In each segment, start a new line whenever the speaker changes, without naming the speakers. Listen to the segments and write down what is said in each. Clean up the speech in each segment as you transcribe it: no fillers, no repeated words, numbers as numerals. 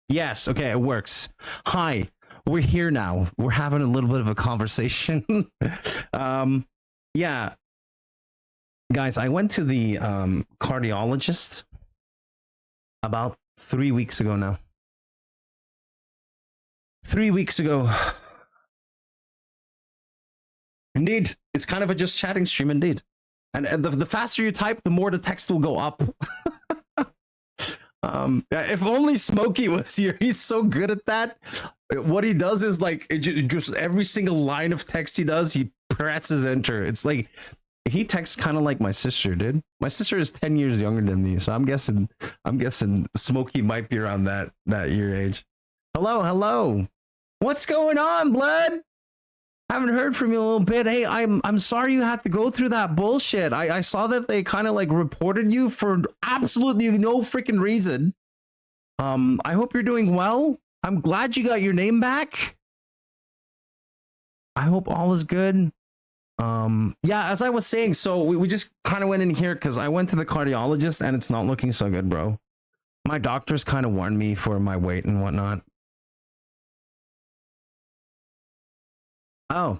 Yes, okay, it works. Hi, we're here now. We're having a little bit of a conversation. um, yeah, guys, I went to the cardiologist about 3 weeks ago now. 3 weeks ago. Indeed, it's kind of a just chatting stream, indeed. And the faster you type, the more the text will go up. If only Smokey was here. He's so good at that. What he does is like just every single line of text he does, he presses enter. It's like he texts kind of like my sister did. My sister is 10 years younger than me, so I'm guessing Smokey might be around that year age. Hello. What's going on, blood? Haven't heard from you in a little bit. Hey, I'm sorry you had to go through that bullshit. I saw that they kind of like reported you for absolutely no freaking reason. I hope you're doing well. I'm glad you got your name back. I hope all is good. Yeah, as I was saying, so we just kind of went in here because I went to the cardiologist and it's not looking so good, bro. My doctors kind of warned me for my weight and whatnot. Oh,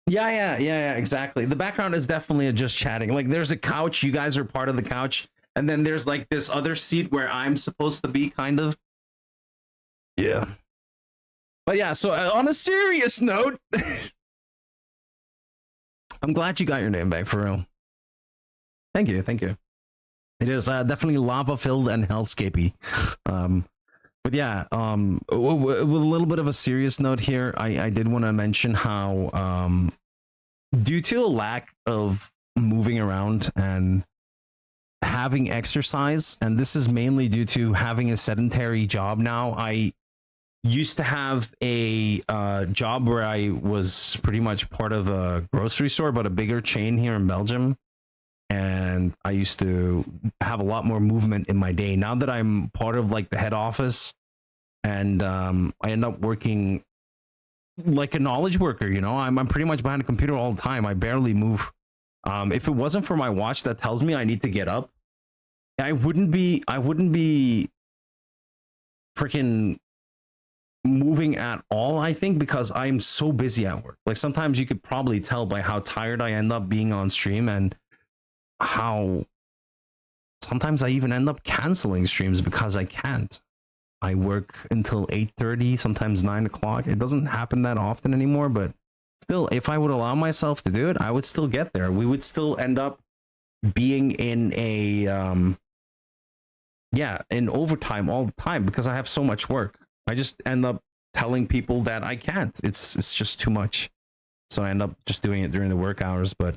yeah, exactly. The background is definitely just chatting. Like, there's a couch. You guys are part of the couch. And then there's like this other seat where I'm supposed to be, kind of. Yeah. But yeah, so on a serious note, I'm glad you got your name back, for real. Thank you. It is definitely lava-filled and hellscapey. But yeah, with a little bit of a serious note here, I did want to mention how, due to a lack of moving around and having exercise, and this is mainly due to having a sedentary job now. I used to have a job where I was pretty much part of a grocery store, but a bigger chain here in Belgium. And I used to have a lot more movement in my day. Now that I'm part of like the head office, and I end up working like a knowledge worker, you know, I'm pretty much behind a computer all the time. I barely move. If it wasn't for my watch that tells me I need to get up, I wouldn't be freaking moving at all, I think, because I'm so busy at work. Like, sometimes you could probably tell by how tired I end up being on stream, and how sometimes I even end up canceling streams because I can't. I work until 8:30, sometimes 9 o'clock. It doesn't happen that often anymore, but still, if I would allow myself to do it, I would still get there. We would still end up being in a in overtime all the time because I have so much work. I just end up telling people that I can't. It's just too much. So I end up just doing it during the work hours, but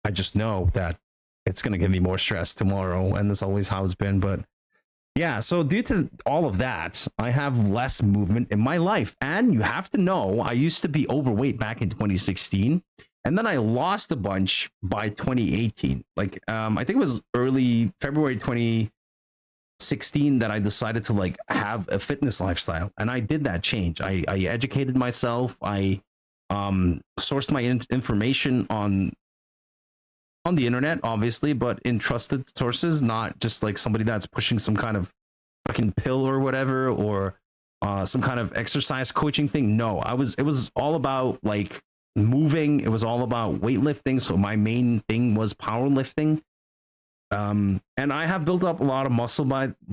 I just know that it's going to give me more stress tomorrow, and that's always how it's been. But yeah, so due to all of that, I have less movement in my life. And you have to know, I used to be overweight back in 2016, and then I lost a bunch by 2018. Like, I think it was early February 2016 that I decided to like have a fitness lifestyle, and I did that change. I educated myself. I sourced my information on the internet, obviously, but in trusted sources, not just like somebody that's pushing some kind of fucking pill or whatever, or some kind of exercise coaching thing. No, it was all about like moving. It was all about weightlifting. So my main thing was powerlifting. And I have built up a lot of muscle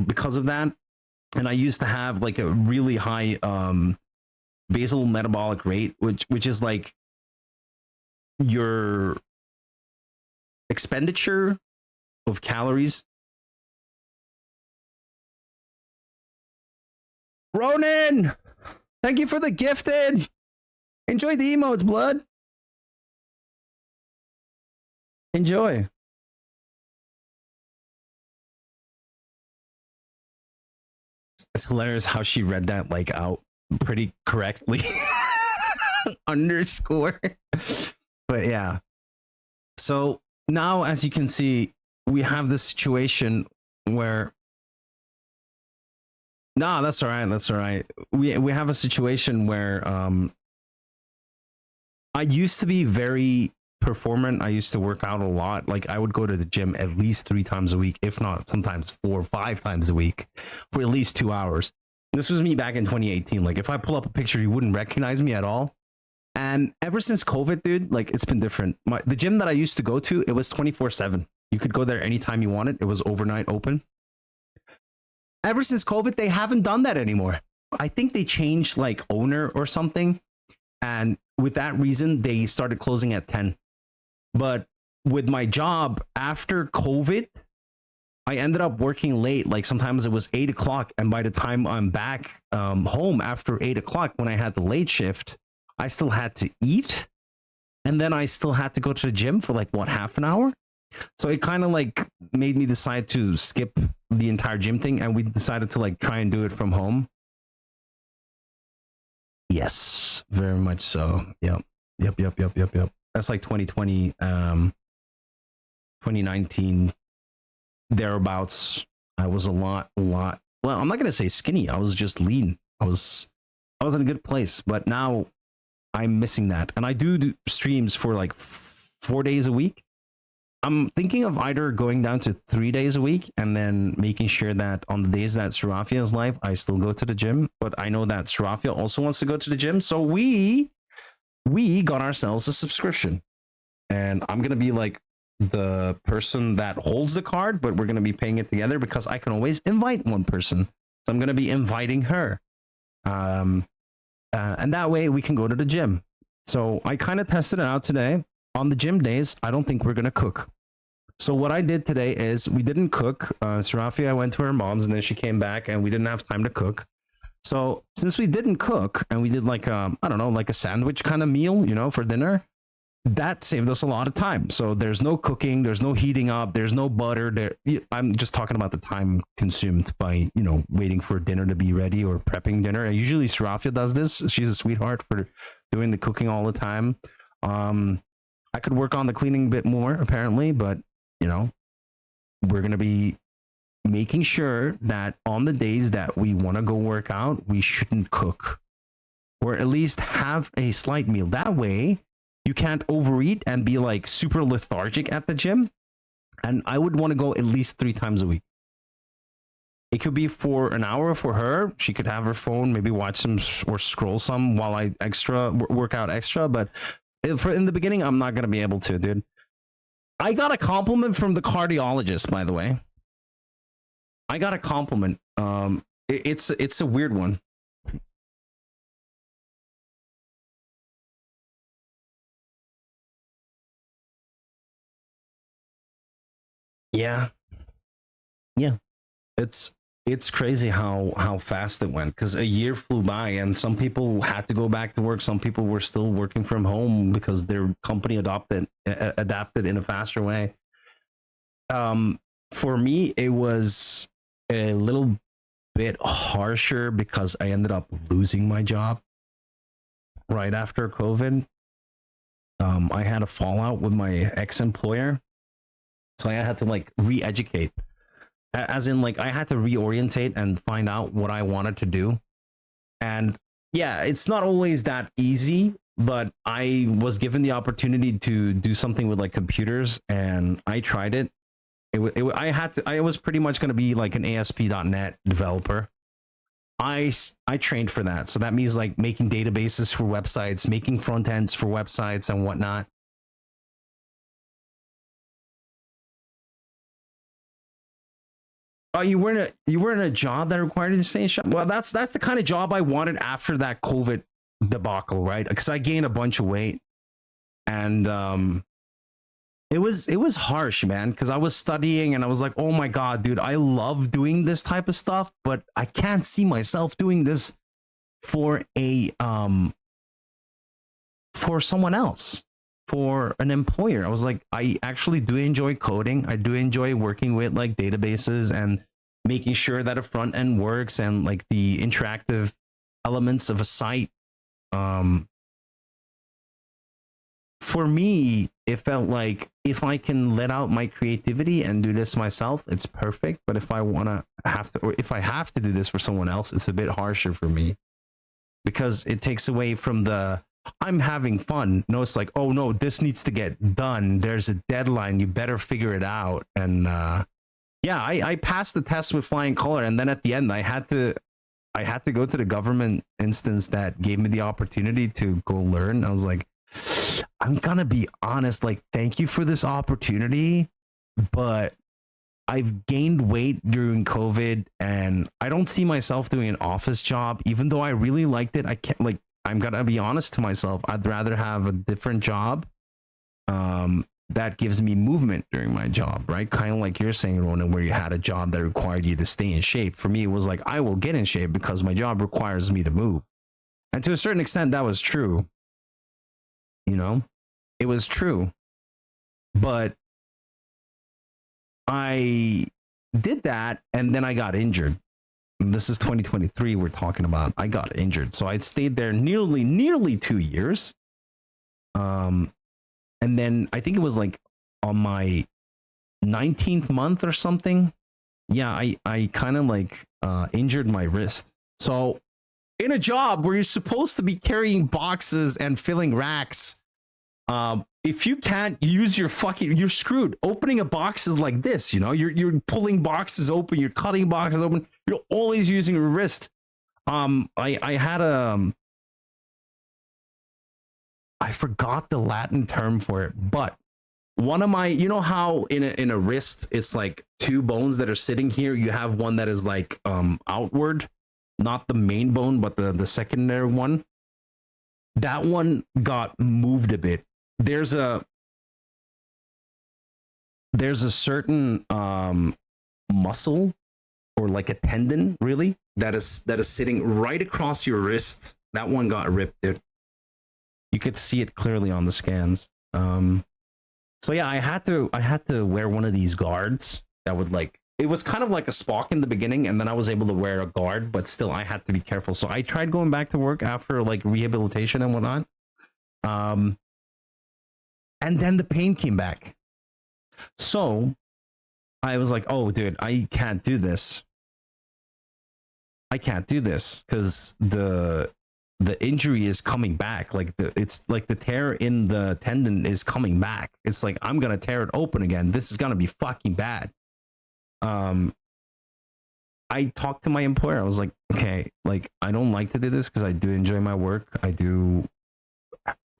because of that. And I used to have like a really high basal metabolic rate, which is like your expenditure of calories. Ronan, thank you for the gifted. Enjoy the emotes, blood. Enjoy. It's hilarious how she read that like out pretty correctly. Underscore. But yeah. So now, as you can see, we have this situation where that's all right. We have a situation where I used to be very performant. I used to work out a lot. Like, I would go to the gym at least 3 times a week, if not sometimes 4 or 5 times a week, for at least 2 hours. This was me back in 2018. Like if I pull up a picture, you wouldn't recognize me at all. And ever since COVID, dude, like it's been different. The gym that I used to go to, it was 24/7. You could go there anytime you wanted. It was overnight open. Ever since COVID, they haven't done that anymore. I think they changed like owner or something. And with that reason, they started closing at 10. But with my job after COVID, I ended up working late. Like sometimes it was 8 o'clock. And by the time I'm back home after 8 o'clock, when I had the late shift, I still had to eat. And then I still had to go to the gym for like, what, half an hour? So it kind of like made me decide to skip the entire gym thing. And we decided to like try and do it from home. Yes, very much so. Yep. That's like 2020, 2019, thereabouts. I was a lot. Well, I'm not going to say skinny. I was just lean. I was in a good place, but now I'm missing that. And I do streams for like 4 days a week. I'm thinking of either going down to 3 days a week and then making sure that on the days that Serafia is live, I still go to the gym. But I know that Serafia also wants to go to the gym. So we got ourselves a subscription. And I'm going to be like the person that holds the card, but we're going to be paying it together because I can always invite one person. So I'm going to be inviting her. And that way we can go to the gym. So I kind of tested it out today. On the gym days, I don't think we're going to cook. So what I did today is we didn't cook. Serafia went to her mom's and then she came back and we didn't have time to cook. So since we didn't cook and we did like, I don't know, like a sandwich kind of meal, you know, for dinner, that saved us a lot of time. So there's no cooking, there's no heating up, there's no butter. I'm just talking about the time consumed by, you know, waiting for dinner to be ready or prepping dinner. And usually Serafia does this. She's a sweetheart for doing the cooking all the time. I could work on the cleaning a bit more, apparently, but, you know, we're going to be making sure that on the days that we want to go work out, we shouldn't cook or at least have a slight meal. That way, you can't overeat and be like super lethargic at the gym. And I would want to go at least 3 times a week. It could be for an hour for her. She could have her phone, maybe watch some or scroll some while I work out extra. But in the beginning, I'm not going to be able to, dude. I got a compliment from the cardiologist, by the way. I got a compliment. It's a weird one. Yeah. It's crazy how fast it went because a year flew by and some people had to go back to work. Some people were still working from home because their company adapted in a faster way. For me, it was a little bit harsher because I ended up losing my job right after COVID. I had a fallout with my ex-employer, so I had to like re-educate. As in, like, I had to reorientate and find out what I wanted to do. And yeah, it's not always that easy, but I was given the opportunity to do something with like computers and I tried it. I was pretty much going to be like an ASP.NET developer. I trained for that. So that means like making databases for websites, making front ends for websites and whatnot. Oh, you weren't in a job that required you to stay in shop? Well, that's the kind of job I wanted after that COVID debacle, right? Because I gained a bunch of weight, and it was harsh, man. Because I was studying, and I was like, oh my god, dude, I love doing this type of stuff, but I can't see myself doing this for for someone else, for an employer. I was like, I actually do enjoy coding. I do enjoy working with like databases and making sure that a front end works and like the interactive elements of a site. For me, it felt like if I can let out my creativity and do this myself, it's perfect. But if I if I have to do this for someone else, it's a bit harsher for me because it takes away from the I'm having fun. No, it's like, oh no, this needs to get done. There's a deadline. You better figure it out. And yeah, I passed the test with flying color, and then at the end, I I had to go to the government instance that gave me the opportunity to go learn. I was like, I'm gonna be honest, like, thank you for this opportunity, but I've gained weight during COVID and I don't see myself doing an office job, even though I really liked it. I can't, like, I'm gonna be honest to myself. I'd rather have a different job that gives me movement during my job, right? Kind of like you're saying, Ronan, where you had a job that required you to stay in shape. For me, it was like, I will get in shape because my job requires me to move. And to a certain extent, that was true. You know, it was true. But I did that and then I got injured. And this is 2023 we're talking about. I got injured. So I stayed there nearly 2 years. And then I think it was like on my 19th month or something. Yeah, I kind of like injured my wrist. So in a job where you're supposed to be carrying boxes and filling racks, if you can't use your fucking, you're screwed. Opening a box is like this, you know, you're pulling boxes open, you're cutting boxes open, you're always using your wrist. I had I forgot the Latin term for it, but one of my, you know how in a wrist it's like two bones that are sitting here. You have one that is like outward, not the main bone, but the secondary one. That one got moved a bit. There's a certain muscle or like a tendon really that is sitting right across your wrist. That one got ripped, dude. You could see it clearly on the scans. So yeah, I had to wear one of these guards that would like, it was kind of like a Spock in the beginning, and then I was able to wear a guard, but still I had to be careful. So I tried going back to work after like rehabilitation and whatnot. And then the pain came back. So I was like, oh dude, I can't do this. I can't do this because the injury is coming back. Like it's like the tear in the tendon is coming back. It's like, I'm gonna tear it open again. This is gonna be fucking bad. I talked to my employer. I was like, okay, like I don't like to do this because I do enjoy my work. I do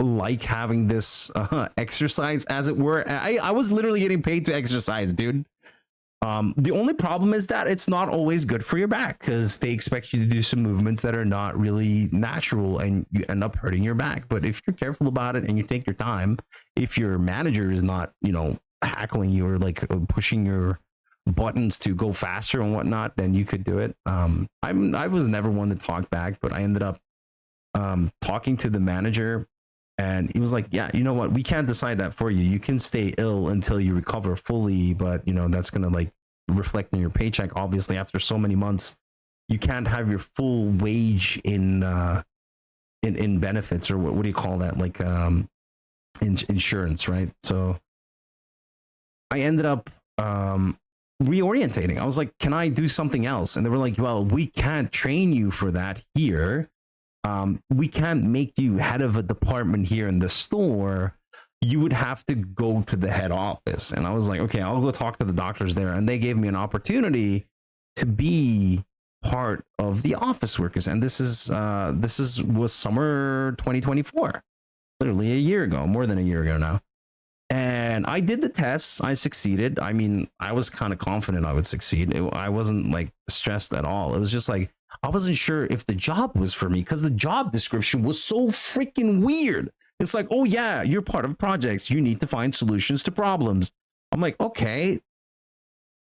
like having this exercise, as it were. I was literally getting paid to exercise, dude. The only problem is that it's not always good for your back because they expect you to do some movements that are not really natural and you end up hurting your back. But if you're careful about it and you take your time, if your manager is not, you know, hackling you or like pushing your buttons to go faster and whatnot, then you could do it. I was never one to talk back, but I ended up talking to the manager. And he was like, yeah, you know what? We can't decide that for you. You can stay ill until you recover fully, but you know, that's going to like reflect in your paycheck. Obviously, after so many months, you can't have your full wage in benefits, or what do you call that? Like insurance, right? So I ended up reorientating. I was like, can I do something else? And they were like, well, we can't train you for that here. We can't make you head of a department here in the store. You would have to go to the head office. And I was like, okay, I'll go talk to the doctors there. And they gave me an opportunity to be part of the office workers. And this was summer 2024, literally a year ago, more than a year ago now. And I did the tests. I succeeded. I mean, I was kind of confident I would succeed. I wasn't like stressed at all. It was just like, I wasn't sure if the job was for me because the job description was so freaking weird. It's like, oh yeah, you're part of projects. You need to find solutions to problems. I'm like, okay,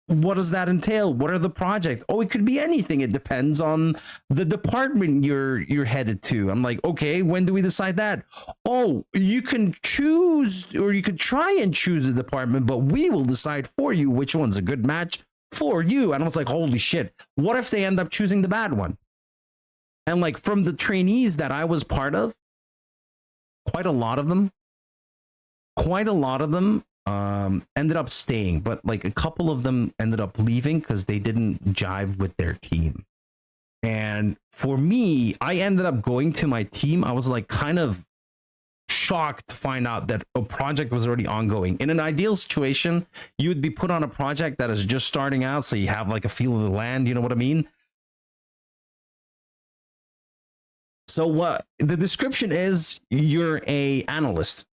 what does that entail? What are the projects? Oh, it could be anything. It depends on the department you're headed to. I'm like, okay, when do we decide that? Oh, you can choose, or you could try and choose a department, but we will decide for you which one's a good match for you. And I was like, holy shit, what if they end up choosing the bad one? And like from the trainees that I was part of, quite a lot of them ended up staying, but like a couple of them ended up leaving because they didn't jive with their team. And for me, I ended up going to my team. I was like kind of shocked to find out that a project was already ongoing. In an ideal situation, you would be put on a project that is just starting out, so you have like a feel of the land, you know what I mean? So what the description is, you're a analyst,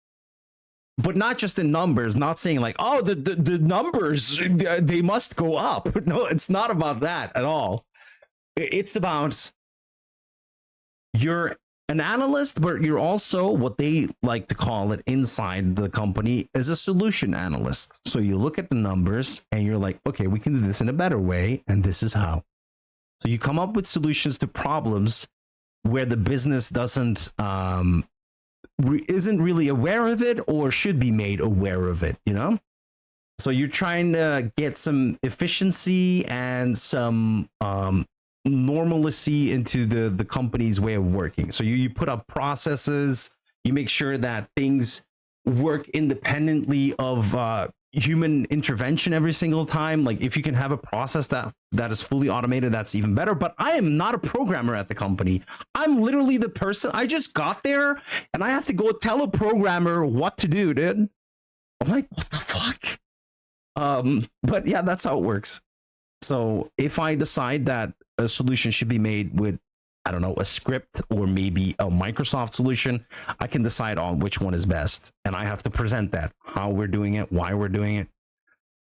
but not just in numbers, not saying like, oh, the numbers, they must go up. No, it's not about that at all. It's about, you're an analyst, but you're also what they like to call it inside the company is a solution analyst. So you look at the numbers and you're like, okay, we can do this in a better way, and this is how. So you come up with solutions to problems where the business doesn't isn't really aware of it or should be made aware of it, you know? So you're trying to get some efficiency and some normalcy into the company's way of working. So you put up processes, you make sure that things work independently of human intervention every single time. Like if you can have a process that is fully automated, that's even better. But I am not a programmer at the company. I'm literally the person. I just got there and I have to go tell a programmer what to do, dude. I'm like, what the fuck? But yeah, that's how it works. So if I decide that a solution should be made with, I don't know, a script or maybe a Microsoft solution, I can decide on which one is best. And I have to present that, how we're doing it, why we're doing it.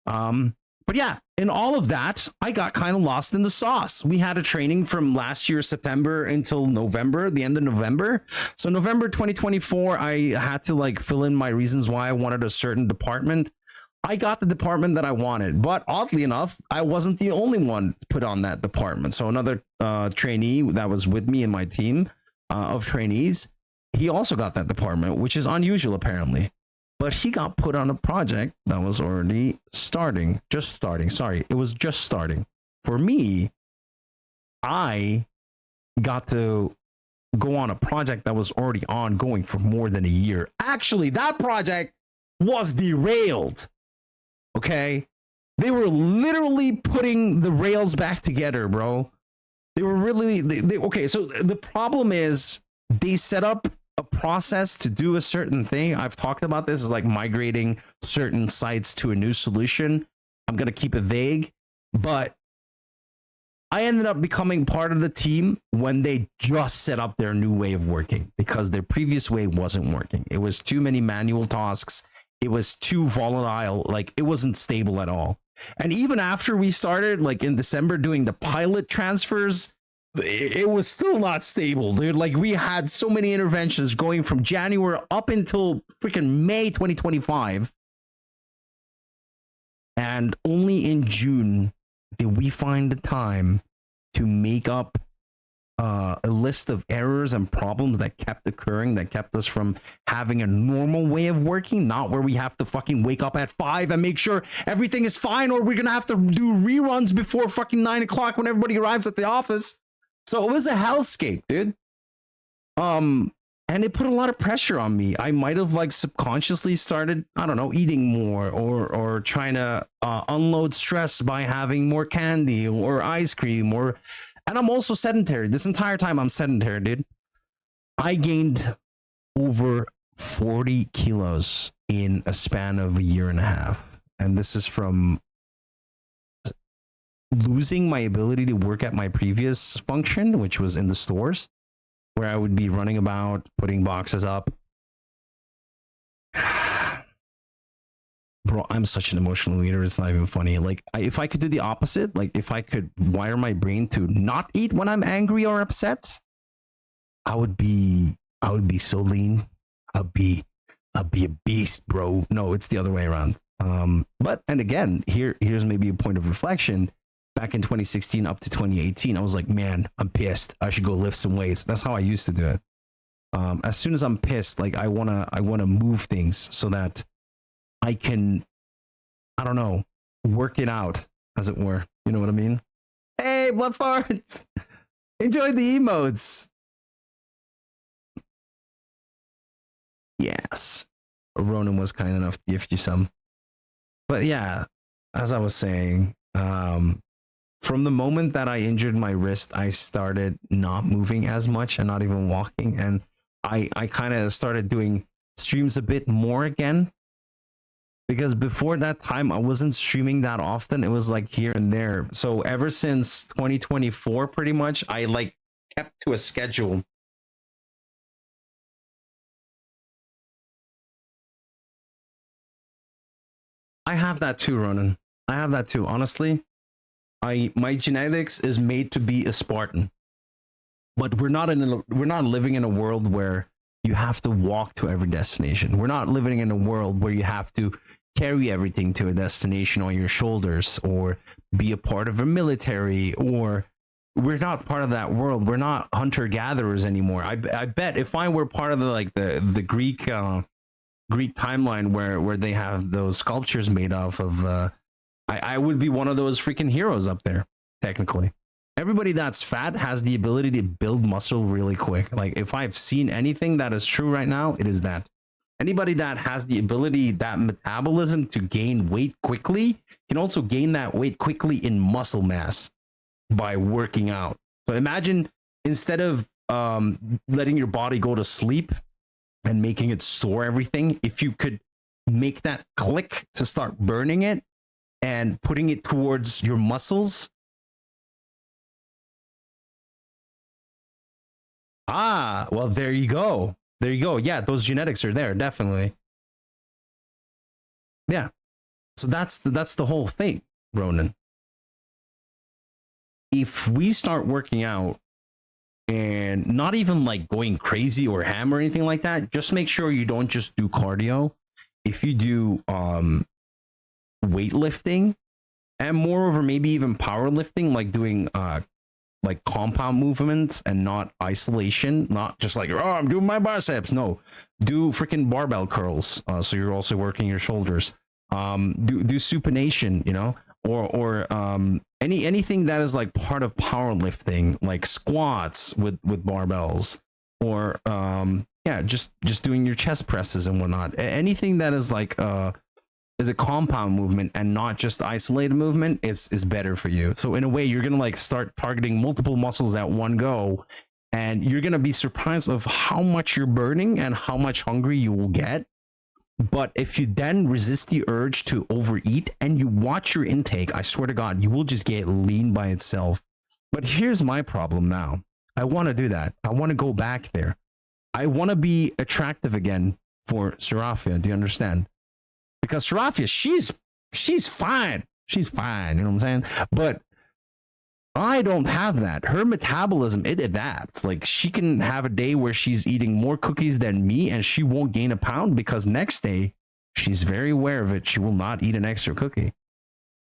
But yeah, in all of that, I got kind of lost in the sauce. We had a training from last year, September until November, the end of November. So November 2024, I had to like fill in my reasons why I wanted a certain department. I got the department that I wanted, but oddly enough, I wasn't the only one put on that department. So another trainee that was with me in my team of trainees, he also got that department, which is unusual apparently. But he got put on a project that was already just starting. Sorry, it was just starting. For me, I got to go on a project that was already ongoing for more than a year. Actually, that project was derailed. Okay, they were literally putting the rails back together, bro. They were really okay. So the problem is they set up a process to do a certain thing. I've talked about this, is like migrating certain sites to a new solution. I'm gonna keep it vague, but I ended up becoming part of the team when they just set up their new way of working because their previous way wasn't working. It was too many manual tasks. It was too volatile. Like it wasn't stable at all. And even after we started like in December doing the pilot transfers, it was still not stable, dude. Like we had so many interventions going from January up until freaking May 2025. And only in June did we find the time to make up a list of errors and problems that kept occurring, that kept us from having a normal way of working, not where we have to fucking wake up at 5 and make sure everything is fine, or we're gonna have to do reruns before fucking 9 o'clock when everybody arrives at the office. So it was a hellscape, dude. And it put a lot of pressure on me. I might have like subconsciously started, I don't know, eating more or trying to unload stress by having more candy or ice cream and I'm also sedentary. This entire time I'm sedentary, dude. I gained over 40 kilos in a span of a year and a half. And this is from losing my ability to work at my previous function, which was in the stores, where I would be running about, putting boxes up. Bro, I'm such an emotional leader. It's not even funny. Like, if I could do the opposite, like if I could wire my brain to not eat when I'm angry or upset, I would be so lean. I'd be a beast, bro. No, it's the other way around. But and again, here's maybe a point of reflection. Back in 2016 up to 2018, I was like, man, I'm pissed. I should go lift some weights. That's how I used to do it. As soon as I'm pissed, like I wanna move things so that I can, I don't know, work it out, as it were. You know what I mean? Hey, blood farts! Enjoy the emotes. Yes. Ronan was kind enough to gift you some. But yeah, as I was saying, from the moment that I injured my wrist, I started not moving as much and not even walking. And I kind of started doing streams a bit more again. Because before that time, I wasn't streaming that often. It was like here and there. So ever since 2024, pretty much, I like kept to a schedule I have that too, Ronan. I have that too. Honestly, my genetics is made to be a Spartan, but we're not living in a world where you have to walk to every destination. We're not living in a world where you have to carry everything to a destination on your shoulders or be a part of a military, or we're not part of that world. We're not hunter gatherers anymore. I bet if I were part of the Greek timeline where they have those sculptures made of I would be one of those freaking heroes up there, technically. Everybody that's fat has the ability to build muscle really quick. Like, if I've seen anything that is true right now, it is that. Anybody that has the ability, that metabolism to gain weight quickly, can also gain that weight quickly in muscle mass by working out. So imagine, instead of letting your body go to sleep and making it store everything, if you could make that click to start burning it and putting it towards your muscles. Ah, well, there you go. There you go. Yeah, those genetics are there, definitely. Yeah. So that's the whole thing, Ronan. If we start working out and not even like going crazy or hammer or anything like that, just make sure you don't just do cardio. If you do weightlifting, and moreover maybe even powerlifting, like doing like compound movements and not isolation, not just like, oh, I'm doing my biceps. No, do freaking barbell curls. So you're also working your shoulders. Do supination, you know, or anything that is like part of powerlifting, like squats with barbells, or yeah, just doing your chest presses and whatnot. Anything that is like is a compound movement and not just isolated movement is better for you. So in a way, you're gonna like start targeting multiple muscles at one go, and you're gonna be surprised of how much you're burning and how much hungry you will get. But if you then resist the urge to overeat and you watch your intake, I swear to God, you will just get lean by itself. But here's my problem now. I want to do that. I want to go back there. I want to be attractive again for Serafia. Do you understand? Because Serafia, she's fine. She's fine. You know what I'm saying? But I don't have that. Her metabolism, it adapts. Like, she can have a day where she's eating more cookies than me and she won't gain a pound, because next day she's very aware of it. She will not eat an extra cookie.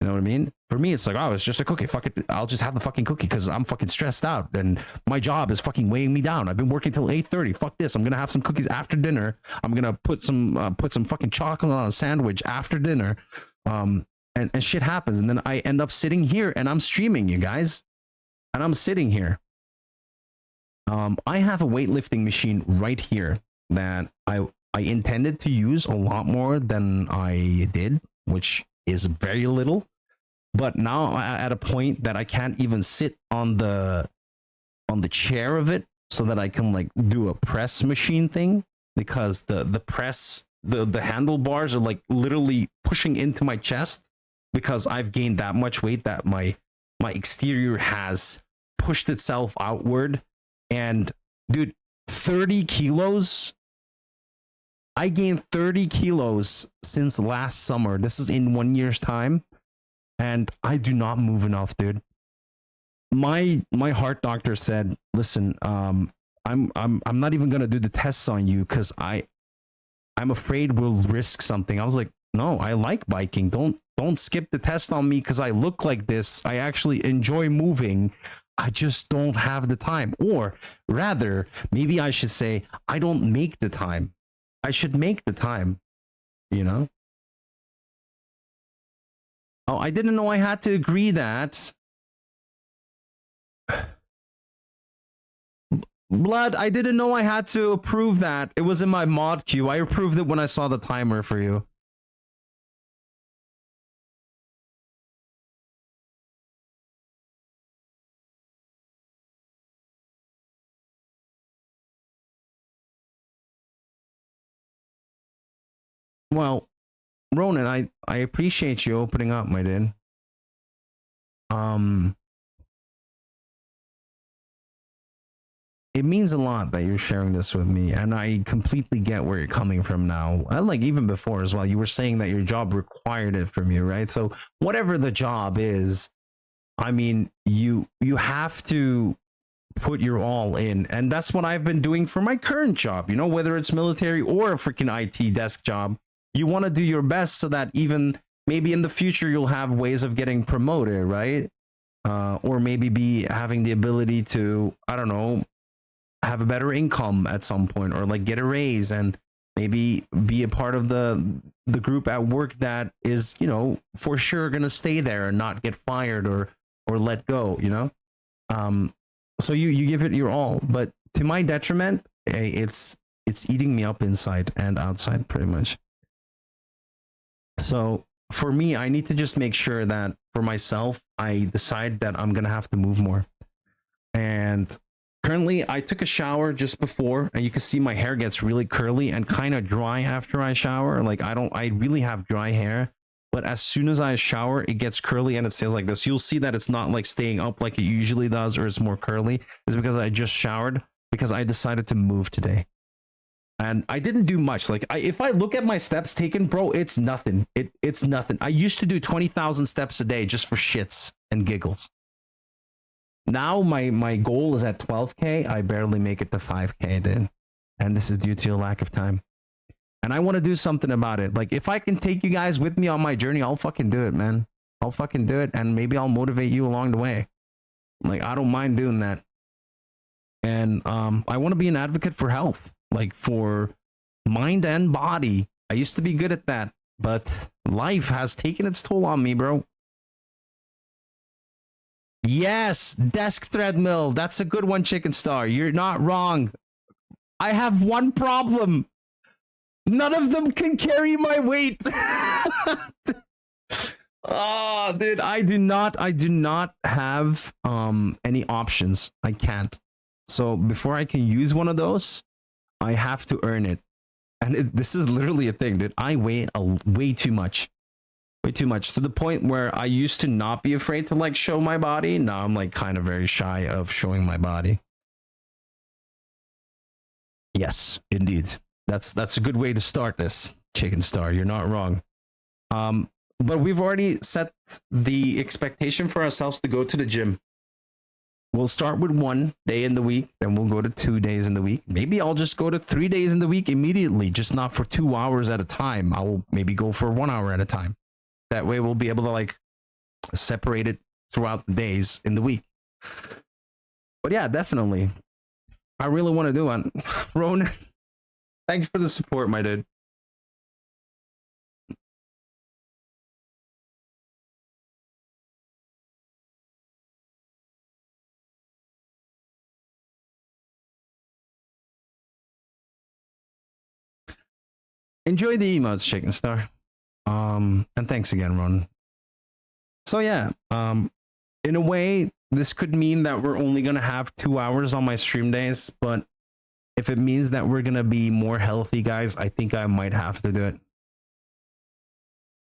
You know what I mean? For me, it's like, oh, it's just a cookie. Fuck it. I'll just have the fucking cookie because I'm fucking stressed out and my job is fucking weighing me down. I've been working till 8:30. Fuck this. I'm gonna have some cookies after dinner. I'm gonna put some fucking chocolate on a sandwich after dinner. And shit happens, and then I end up sitting here and I'm streaming, you guys, and I'm sitting here. I have a weightlifting machine right here that I intended to use a lot more than I did, which is very little. But now I'm at a point that I can't even sit on the chair of it so that I can like do a press machine thing, because the press, the handlebars are like literally pushing into my chest, because I've gained that much weight that my exterior has pushed itself outward. And dude, 30 kilos. I gained 30 kilos since last summer. This is in 1 year's time, and I do not move enough, dude. My heart doctor said, "Listen, I'm not even gonna do the tests on you because I'm afraid we'll risk something." I was like, "No, I like biking. Don't skip the test on me because I look like this. I actually enjoy moving. I just don't have the time." Or rather, maybe I should say, I don't make the time. I should make the time, you know? Oh, I didn't know I had to agree that. Blood, I didn't know I had to approve that. It was in my mod queue. I approved it when I saw the timer for you. Well, Ronan, I appreciate you opening up, my dude. Um, it means a lot that you're sharing this with me, and I completely get where you're coming from now. And like even before as well, you were saying that your job required it from you, right? So whatever the job is, I mean, you have to put your all in, and that's what I've been doing for my current job. You know, whether it's military or a freaking IT desk job, you want to do your best so that even maybe in the future you'll have ways of getting promoted, right? Or maybe be having the ability to, I don't know, have a better income at some point, or like get a raise and maybe be a part of the group at work that is, you know, for sure gonna stay there and not get fired or let go, you know. So you give it your all, but to my detriment, it's eating me up inside and outside pretty much. So for me, I need to just make sure that for myself, I decide that I'm gonna have to move more. And currently, I took a shower just before, and you can see my hair gets really curly and kind of dry after I shower. Like I really have dry hair, but as soon as I shower, it gets curly and it stays like this. You'll see that it's not like staying up like it usually does, or it's more curly. It's because I just showered because I decided to move today. And I didn't do much. Like if I look at my steps taken, bro, it's nothing. It's nothing. I used to do 20,000 steps a day just for shits and giggles. Now my goal is at 12K. I barely make it to 5K, dude. And this is due to a lack of time. And I want to do something about it. Like if I can take you guys with me on my journey, I'll fucking do it, man. I'll fucking do it, and maybe I'll motivate you along the way. Like I don't mind doing that. And I want to be an advocate for health, like for mind and body. I used to be good at that, but life has taken its toll on me, bro. Yes, desk treadmill. That's a good one, Chicken Star. You're not wrong. I have one problem. None of them can carry my weight. Oh, dude, I do not have any options. I can't. So before I can use one of those, I have to earn it. And this is literally a thing, dude. I weigh way too much. Way too much, to the point where I used to not be afraid to like show my body. Now I'm like kind of very shy of showing my body. Yes, indeed. That's a good way to start this, Chicken Star. You're not wrong. But we've already set the expectation for ourselves to go to the gym. We'll start with 1 day in the week, then we'll go to 2 days in the week. Maybe I'll just go to 3 days in the week immediately, just not for 2 hours at a time. I will maybe go for 1 hour at a time. That way we'll be able to like separate it throughout the days in the week. But yeah, definitely. I really want to do one. Ronan, thanks for the support, my dude. Enjoy the emotes, Chicken Star. And thanks again, Ron. So yeah, in a way, this could mean that we're only gonna have 2 hours on my stream days, but if it means that we're gonna be more healthy, guys, I think I might have to do it.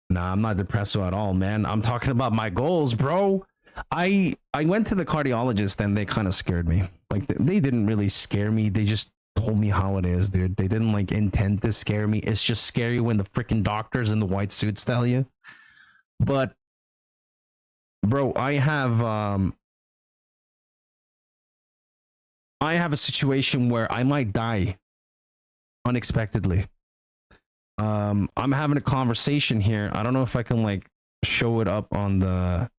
Nah, I'm not depressed at all, man. I'm talking about my goals, bro. I went to the cardiologist and they kind of scared me. Like they didn't really scare me. They just told me how it is, dude. They didn't like intend to scare me. It's just scary when the freaking doctors in the white suits tell you. But bro, I have a situation where I might die unexpectedly. I'm having a conversation here. I don't know if I can like show it up on the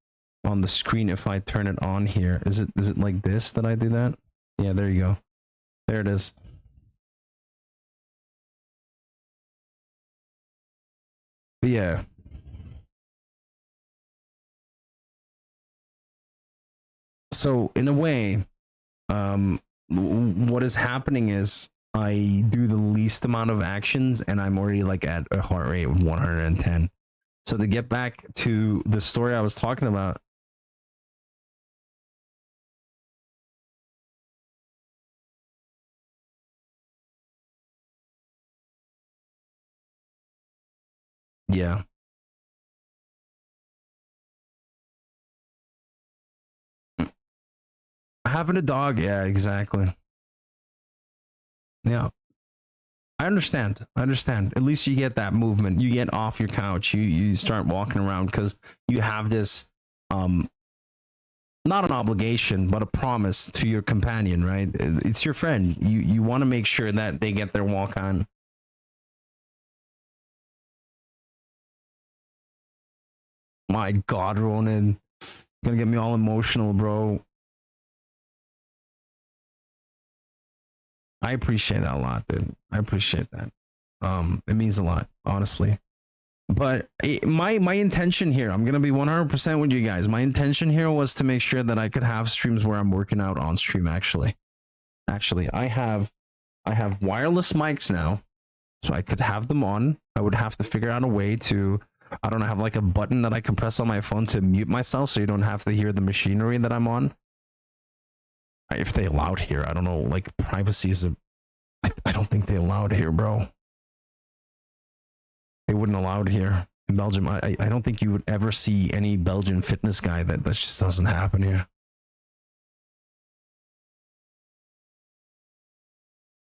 screen if I turn it on here. Is it like this that I do that? Yeah, there you go. There it is. But yeah. So in a way, what is happening is I do the least amount of actions and I'm already like at a heart rate of 110. So to get back to the story I was talking about. Yeah. Having a dog, yeah, exactly. Yeah. I understand. I understand. At least you get that movement. You get off your couch. You start walking around because you have this not an obligation, but a promise to your companion, right? It's your friend. You want to make sure that they get their walk on. My God, Ronan, gonna get me all emotional, bro. I appreciate that a lot, dude. I appreciate that. It means a lot, honestly. But my intention here, I'm gonna be 100% with you guys. My intention here was to make sure that I could have streams where I'm working out on stream. Actually, I have wireless mics now, so I could have them on. I would have to figure out a way to, I don't know, have like a button that I can press on my phone to mute myself, so you don't have to hear the machinery that I'm on. If they allow it here, I don't know. Like privacy is I don't think they allow it here, bro. They wouldn't allow it here in Belgium. I don't think you would ever see any Belgian fitness guy that just doesn't happen here.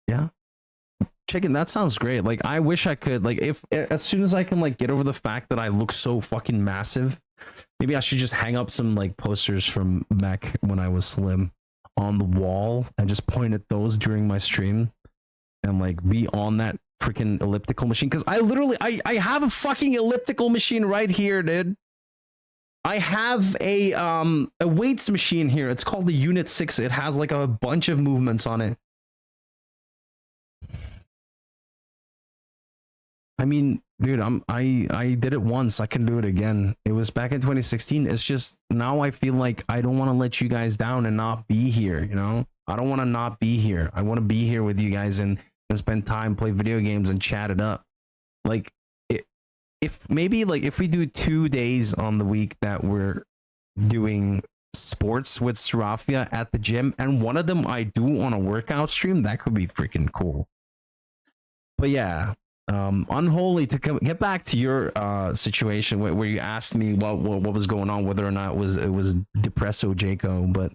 Yeah. Chicken, that sounds great. Like I wish I could, like, if as soon as I can like get over the fact that I look so fucking massive, maybe I should just hang up some like posters from back when I was slim on the wall and just point at those during my stream and like be on that freaking elliptical machine, because I literally I have a fucking elliptical machine right here, dude. I have a weights machine here. It's called the Unit 6. It has like a bunch of movements on it. I mean, dude, I did it once. I can do it again. It was back in 2016. It's just now I feel like I don't want to let you guys down and not be here, you know? I don't want to not be here. I want to be here with you guys and spend time, play video games and chat it up. Like if maybe like if we do 2 days on the week that we're doing sports with Serafia at the gym, and one of them I do on a workout stream, that could be freaking cool. But yeah, Unholy, to get back to your situation where you asked me what was going on, whether or not it was Depresso Jaco, but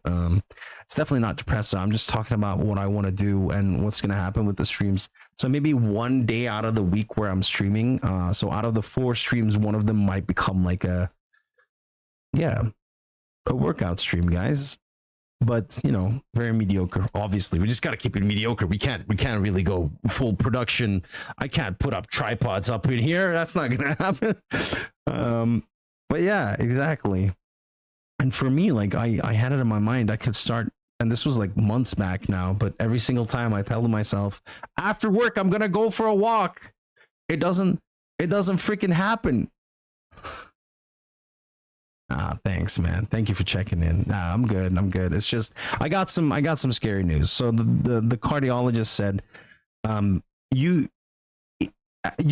it's definitely not Depresso. I'm just talking about what I want to do and what's going to happen with the streams. So maybe 1 day out of the week where I'm streaming, so out of the 4 streams, one of them might become like a workout stream, guys. But you know, very mediocre. Obviously, we just got to keep it mediocre. We can't really go full production. I can't put up tripods up in here. That's not gonna happen. But yeah, exactly. And for me, like I had it in my mind I could start, and this was like months back now. But every single time I tell myself after work I'm gonna go for a walk, it doesn't freaking happen. Thanks, man. Thank you for checking in. I'm good. It's just I got some scary news. So the cardiologist said, you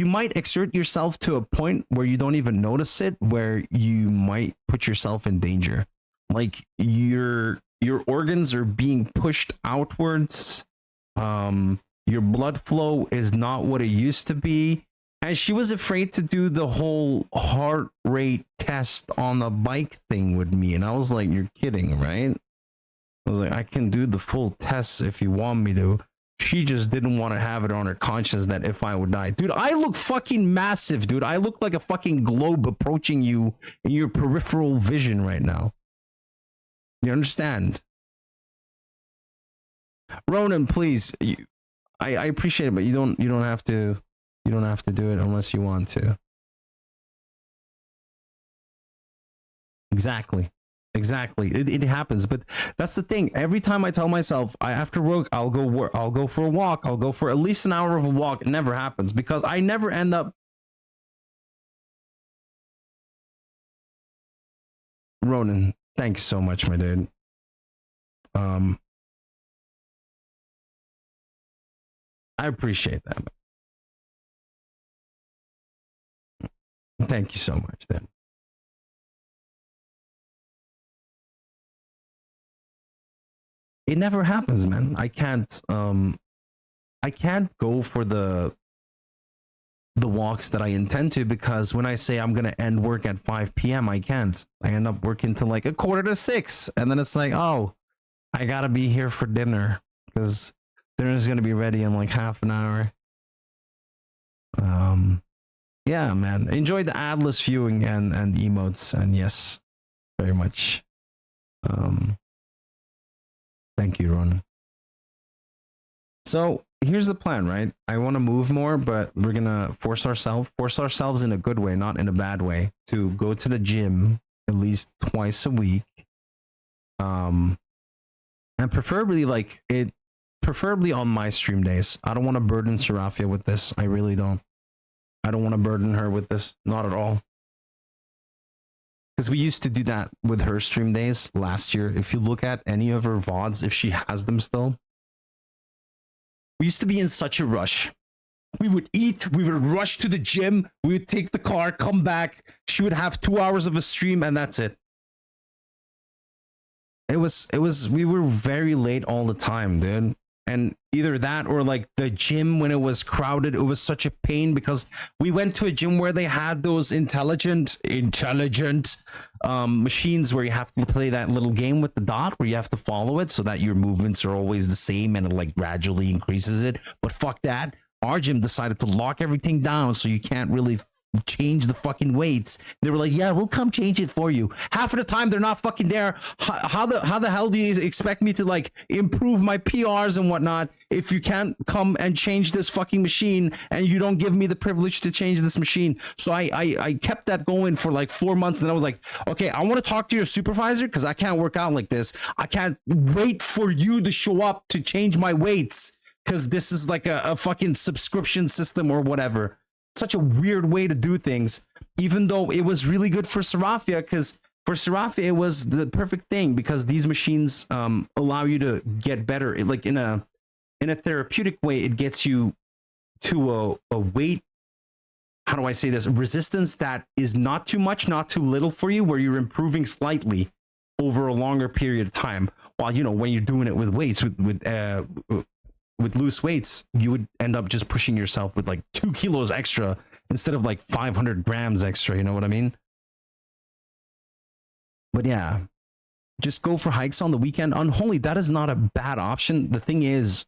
might exert yourself to a point where you don't even notice it, where you might put yourself in danger. Like your organs are being pushed outwards. Your blood flow is not what it used to be. And she was afraid to do the whole heart rate test on the bike thing with me. And I was like, you're kidding, right? I was like, I can do the full tests if you want me to. She just didn't want to have it on her conscience that if I would die. Dude, I look fucking massive, dude. I look like a fucking globe approaching you in your peripheral vision right now. You understand? Ronan, please. I appreciate it, but you don't have to. You don't have to do it unless you want to. Exactly. It happens, but that's the thing. Every time I tell myself after work I'll go for a walk. I'll go for at least an hour of a walk. It never happens because I never end up. Ronan, thanks so much, my dude. I appreciate that. Thank you so much, then. It never happens, man. I can't go for the walks that I intend to, because when I say I'm gonna end work at 5 p.m. I can't. I end up working till like 5:45, and then it's like, oh, I gotta be here for dinner because Dinner's gonna be ready in like half an hour. Yeah, man. Enjoy the adless viewing and emotes, and yes, very much. Thank you, Ron. So here's the plan, right? I want to move more, but we're gonna force ourselves in a good way, not in a bad way, to go to the gym at least twice a week. And preferably preferably on my stream days. I don't want to burden Serafia with this. I really don't. I don't want to burden her with this, not at all. Because we used to do that with her stream days last year. If you look at any of her VODs, if she has them still, we used to be in such a rush. We would eat, we would rush to the gym, we would take the car, come back. She would have 2 hours of a stream, and that's it. We were very late all the time, dude. And either that or like the gym when it was crowded, it was such a pain because we went to a gym where they had those intelligent machines where you have to play that little game with the dot where you have to follow it so that your movements are always the same and it like gradually increases it. But fuck that. Our gym decided to lock everything down so you can't really change the fucking weights. They were like, yeah, we'll come change it for you. Half of the time they're not fucking there. How the hell do you expect me to like improve my PRs and whatnot if you can't come and change this fucking machine and you don't give me the privilege to change this machine? So I kept that going for like 4 months, and then I was like, okay, I want to talk to your supervisor because I can't work out like this. I can't wait for you to show up to change my weights because this is like a fucking subscription system or whatever. Such a weird way to do things, even though it was really good for Serafia, because for Serafia it was the perfect thing because these machines allow you to get better. Like in a therapeutic way, it gets you to a weight, how do I say this, resistance that is not too much, not too little for you, where you're improving slightly over a longer period of time. While, you know, when you're doing it with weights, with loose weights, you would end up just pushing yourself with like 2 kilos extra instead of like 500 grams extra. You know what I mean? But yeah, just go for hikes on the weekend. Unholy, that is not a bad option. The thing is,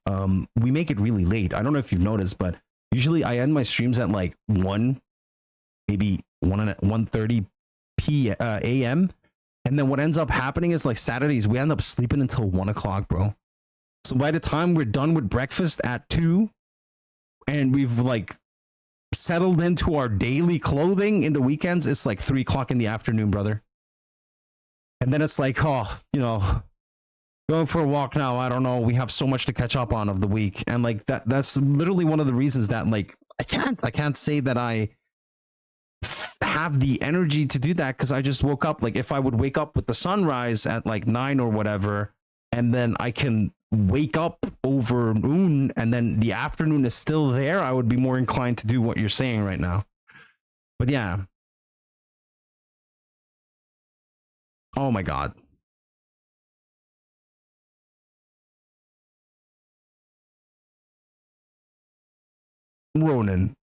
we make it really late. I don't know if you've noticed, but usually I end my streams at like 1, maybe 1:30 a.m. And then what ends up happening is like Saturdays, we end up sleeping until 1 o'clock, bro. So by the time we're done with breakfast at 2 and we've like settled into our daily clothing in the weekends, it's like 3 o'clock in the afternoon, brother. And then it's like, oh, you know, going for a walk now. I don't know. We have so much to catch up on of the week. And like that's literally one of the reasons that like I can't say that I have the energy to do that because I just woke up. Like if I would wake up with the sunrise at like 9 or whatever, and then I can wake up over noon and then the afternoon is still there, I would be more inclined to do what you're saying right now. But yeah. Oh my God. Ronan,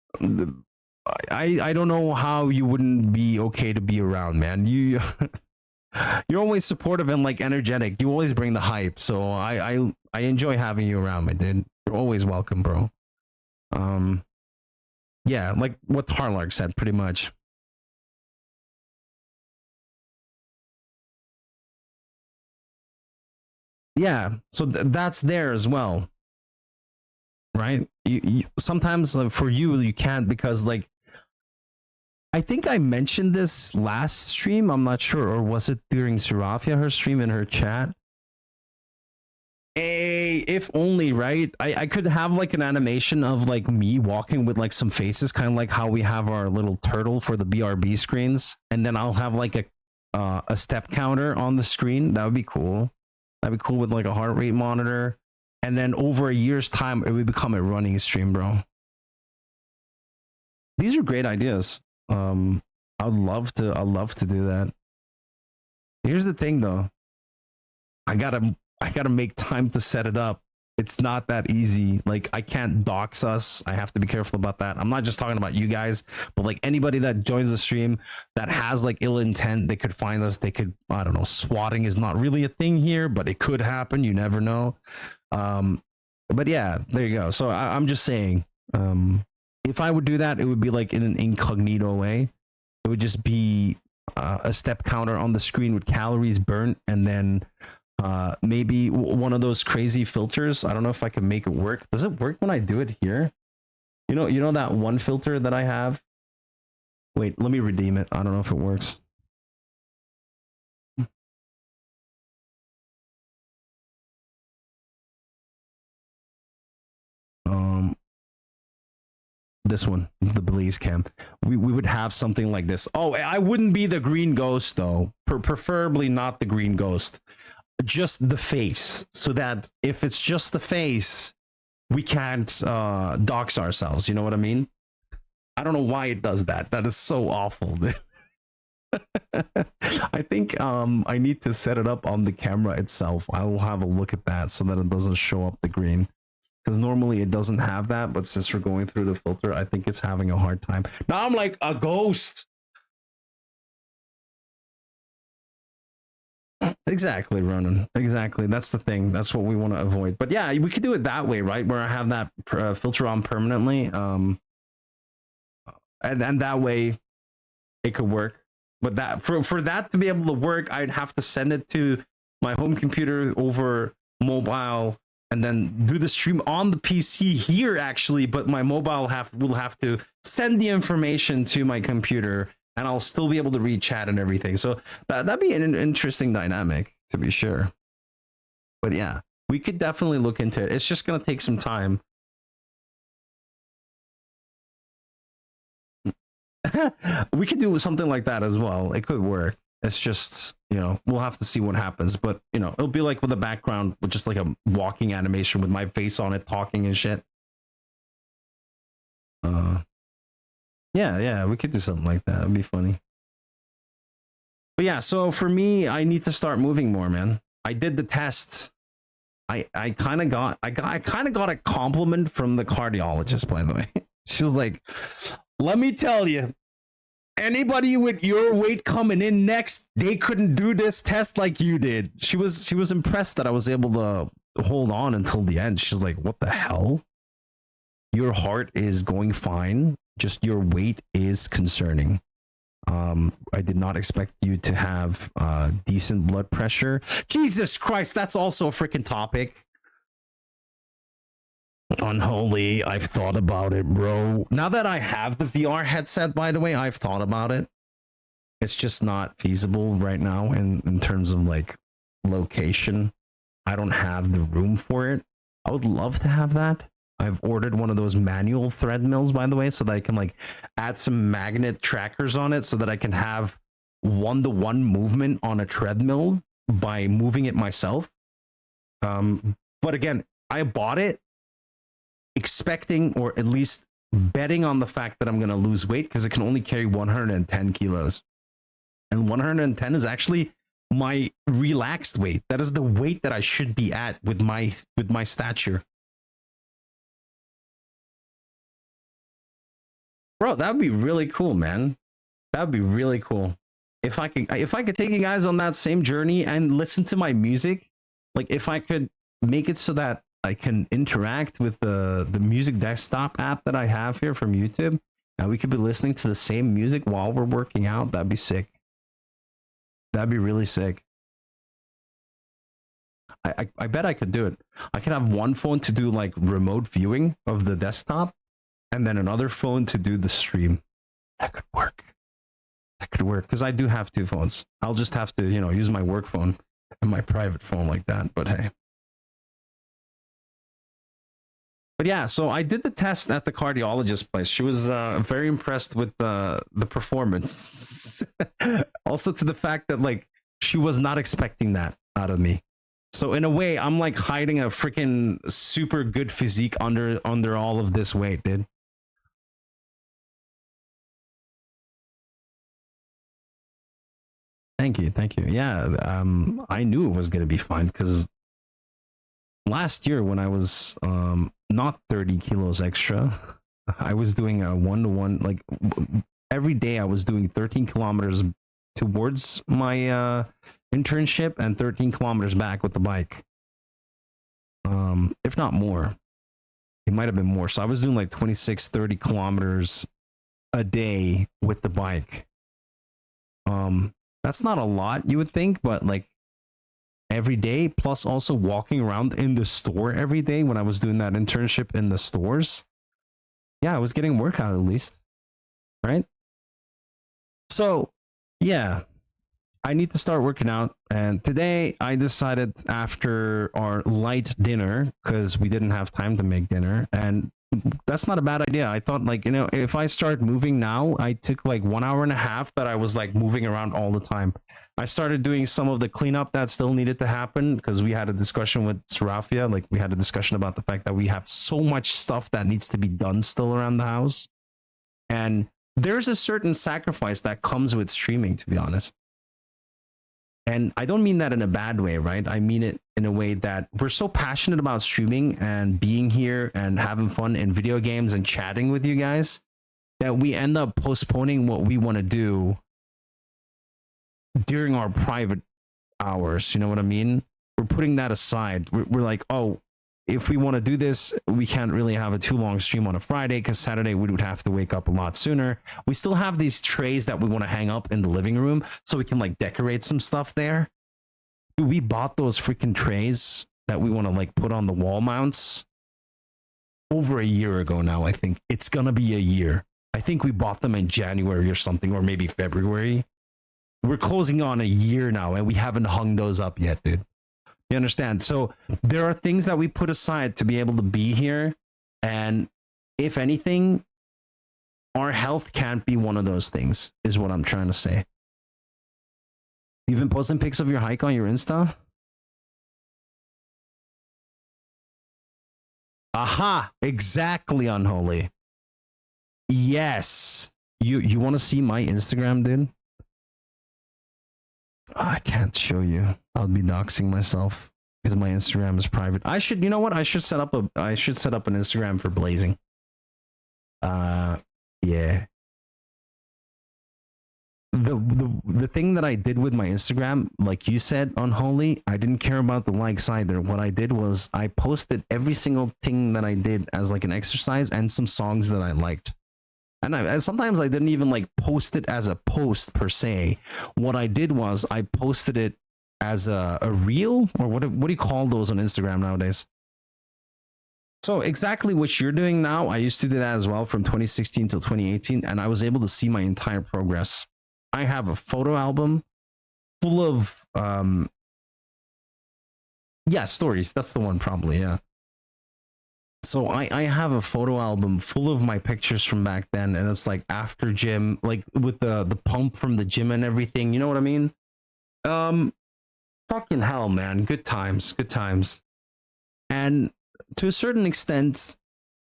I don't know how you wouldn't be okay to be around, man. You're always supportive and like energetic. You always bring the hype. So I enjoy having you around, my dude. You're always welcome, bro. Yeah, like what Harlark said, pretty much. Yeah, so that's there as well, right? You sometimes for you can't because like I think I mentioned this last stream. I'm not sure, or was it during Serafia, her stream in her chat? Hey, if only, right? I could have like an animation of like me walking with like some faces, kind of like how we have our little turtle for the BRB screens, and then I'll have like a step counter on the screen. That would be cool. That'd be cool with like a heart rate monitor, and then over a year's time, it would become a running stream, bro. These are great ideas. I'd love to do that. Here's the thing though. I gotta make time to set it up. It's not that easy. Like I can't dox us. I have to be careful about that. I'm not just talking about you guys, but like anybody that joins the stream that has like ill intent, they could find us. They could, I don't know, swatting is not really a thing here, but it could happen. You never know. But yeah, there you go. So I'm just saying, if I would do that, it would be like in an incognito way. It would just be a step counter on the screen with calories burnt, and then maybe one of those crazy filters. I don't know if I can make it work. Does it work when I do it here? You know that one filter that I have. Wait, let me redeem it. I don't know if it works. This one, the Blaze Cam. We would have something like this. Oh, I wouldn't be the green ghost though. Preferably not the green ghost. Just the face, so that if it's just the face, we can't dox ourselves. You know what I mean? I don't know why it does that. That is so awful. I think I need to set it up on the camera itself. I will have a look at that so that it doesn't show up the green. Because normally it doesn't have that, but since we're going through the filter, I think it's having a hard time. Now I'm like a ghost. Exactly, Ronan. Exactly. That's the thing. That's what we want to avoid. But yeah, we could do it that way, right? Where I have that filter on permanently. And that way it could work. But that for that to be able to work, I'd have to send it to my home computer over mobile and then do the stream on the PC here actually, but my mobile will have to send the information to my computer, and I'll still be able to read chat and everything. So that'd be an interesting dynamic, to be sure. But yeah, we could definitely look into it. It's just gonna take some time. We could do something like that as well. It could work. It's just, we'll have to see what happens. But, it'll be like with a background with just like a walking animation with my face on it, talking and shit. Yeah, we could do something like that. It'd be funny. But yeah, so for me, I need to start moving more, man. I did the test. I kind of got a compliment from the cardiologist, by the way. She was like, let me tell you, anybody with your weight coming in next, they couldn't do this test like you did. She was impressed that I was able to hold on until the end. She's like, what the hell? Your heart is going fine. Just your weight is concerning. I did not expect you to have decent blood pressure. Jesus Christ, that's also a freaking topic. Unholy, I've thought about it, bro. Now that I have the VR headset, by the way, I've thought about it. It's just not feasible right now in terms of like location. I don't have the room for it. I would love to have that. I've ordered one of those manual thread mills, by the way, so that I can like add some magnet trackers on it so that I can have one-to-one movement on a treadmill by moving it myself. But again, I bought it expecting, or at least betting on the fact that I'm going to lose weight, because it can only carry 110 kilos. And 110 is actually my relaxed weight. That is the weight that I should be at with my stature. Bro, that would be really cool, man. That would be really cool. If I could take you guys on that same journey and listen to my music, like if I could make it so that I can interact with the music desktop app that I have here from YouTube, and we could be listening to the same music while we're working out, that'd be sick. That'd be really sick. I bet I could do it. I could have one phone to do like remote viewing of the desktop, and then another phone to do the stream. That could work. That could work, because I do have two phones. I'll just have to, use my work phone and my private phone like that. But hey. But yeah, so I did the test at the cardiologist place. She was very impressed with the performance. Also to the fact that like she was not expecting that out of me. So in a way, I'm like hiding a freaking super good physique under all of this weight, dude. Thank you. Yeah, I knew it was gonna be fine, because last year when I was not 30 kilos extra, I was doing a 1-to-1, like every day I was doing 13 kilometers towards my internship and 13 kilometers back with the bike. if not more. It might have been more. So I was doing like 26, 30 kilometers a day with the bike. That's not a lot, you would think, but like every day, plus also walking around in the store every day when I was doing that internship in the stores. Yeah, I was getting workout at least. Right? So, yeah, I need to start working out. And today I decided after our light dinner, because we didn't have time to make dinner, and that's not a bad idea. I thought, like, if I start moving now, I took like 1 hour and a half that I was like moving around all the time. I started doing some of the cleanup that still needed to happen because we had a discussion with Sarafia. Like, we had a discussion about the fact that we have so much stuff that needs to be done still around the house. And there's a certain sacrifice that comes with streaming, to be honest. And I don't mean that in a bad way, right? I mean it in a way that we're so passionate about streaming and being here and having fun in video games and chatting with you guys that we end up postponing what we want to do during our private hours. You know what I mean? We're putting that aside. We're like, oh, if we want to do this, we can't really have a too long stream on a Friday because Saturday we would have to wake up a lot sooner. We still have these trays that we want to hang up in the living room so we can like decorate some stuff there. We bought those freaking trays that we want to like put on the wall mounts over a year ago now. I think it's going to be a year. I think we bought them in January or something, or maybe February. We're closing on a year now and we haven't hung those up yet, dude. You understand? So there are things that we put aside to be able to be here. And if anything, our health can't be one of those things, is what I'm trying to say. You've been posting pics of your hike on your Insta? Aha! Exactly, Unholy. Yes. You want to see my Instagram, dude? Oh, I can't show you. I'll be doxing myself because my Instagram is private. I should, you know what? I should set up an Instagram for Blazing. Yeah. The thing that I did with my Instagram, like you said, Unholy, I didn't care about the likes either. What I did was I posted every single thing that I did as like an exercise and some songs that I liked. And sometimes I didn't even like post it as a post per se. What I did was I posted it as a reel, or what do you call those on Instagram nowadays? So exactly what you're doing now, I used to do that as well from 2016 till 2018, and I was able to see my entire progress. I have a photo album full of stories. That's the one, probably, yeah. So I have a photo album full of my pictures from back then, and it's like after gym, like with the pump from the gym and everything. You know what I mean? Fucking hell, man. Good times. And to a certain extent,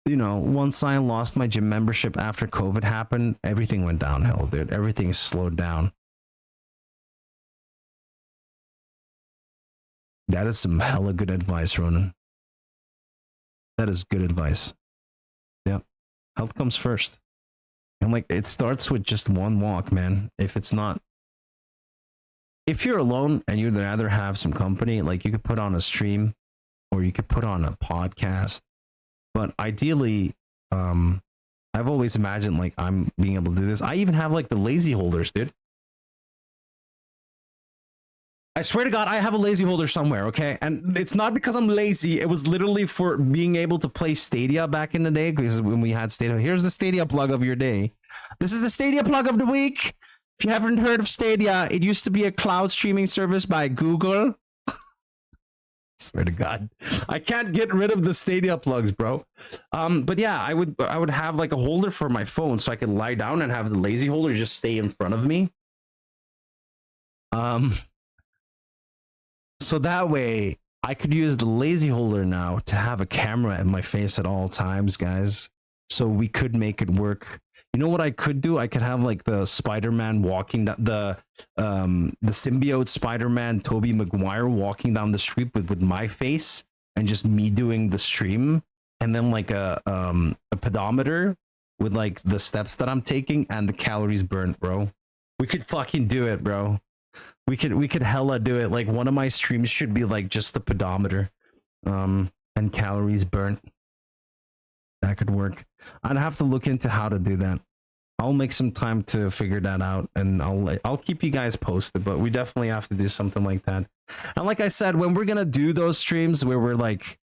once I lost my gym membership after COVID happened, everything went downhill, dude. Everything slowed down. That is some hella good advice, Ronan. That is good advice. Yeah. Health comes first. And like, it starts with just one walk, man. If you're alone and you'd rather have some company, like you could put on a stream or you could put on a podcast. But ideally, I've always imagined like I'm being able to do this. I even have like the lazy holders, dude. I swear to God, I have a lazy holder somewhere, okay? And it's not because I'm lazy. It was literally for being able to play Stadia back in the day, because when we had Stadia, here's the Stadia plug of your day. This is the Stadia plug of the week. If you haven't heard of Stadia, it used to be a cloud streaming service by Google. Swear to God, I can't get rid of the Stadia plugs, bro. But yeah, I would have like a holder for my phone so I could lie down and have the lazy holder just stay in front of me. So that way I could use the lazy holder now to have a camera in my face at all times, guys. So we could make it work. You know what I could do? I could have like the Spider-Man walking down the symbiote Spider-Man Tobey Maguire walking down the street with my face and just me doing the stream, and then like a pedometer with like the steps that I'm taking and the calories burnt, bro. We could fucking do it, bro. We could hella do it. Like one of my streams should be like just the pedometer. And and calories burnt. That could work. I'd have to look into how to do that. I'll make some time to figure that out, and I'll keep you guys posted. But we definitely have to do something like that. And like I said, when we're gonna do those streams where we're like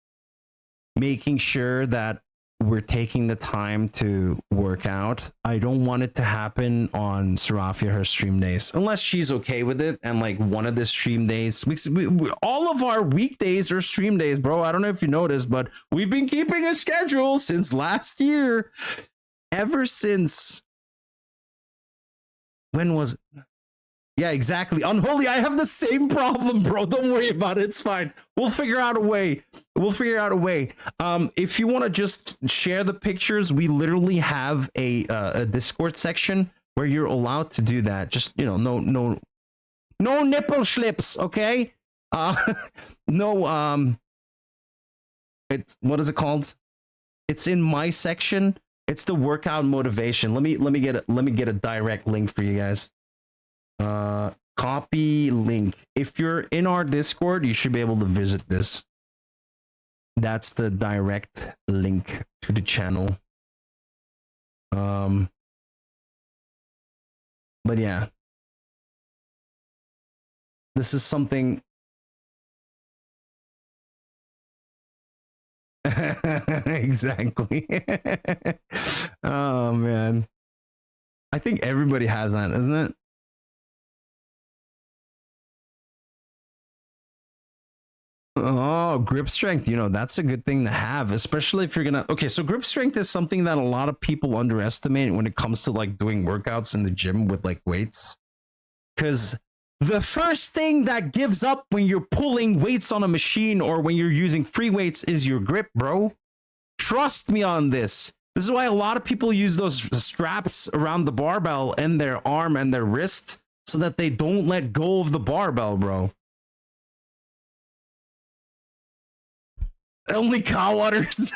making sure that we're taking the time to work out, I don't want it to happen on Serafia her stream days, unless she's okay with it. And like one of the stream days, all of our weekdays are stream days, bro. I don't know if you noticed, but we've been keeping a schedule since last year. Ever since, when was it? Yeah, exactly. Unholy, I have the same problem, bro. Don't worry about it. It's fine. We'll figure out a way. If you want to just share the pictures, we literally have a Discord section where you're allowed to do that. Just, you know, no nipple slips, okay? No, it's, what is it called? It's in my section. It's the workout motivation. Let me get a direct link for you guys. Copy link. If you're in our Discord, you should be able to visit this. That's the direct link to the channel. But yeah, this is something. Exactly. Oh man, I think everybody has that, isn't it? Oh, grip strength, you know, that's a good thing to have, especially if you're gonna. Okay, so grip strength is something that a lot of people underestimate when it comes to like doing workouts in the gym with like weights. Because the first thing that gives up when you're pulling weights on a machine or when you're using free weights is your grip, bro. Trust me on this. This is why a lot of people use those straps around the barbell and their arm and their wrist so that they don't let go of the barbell, bro. Only cow waters.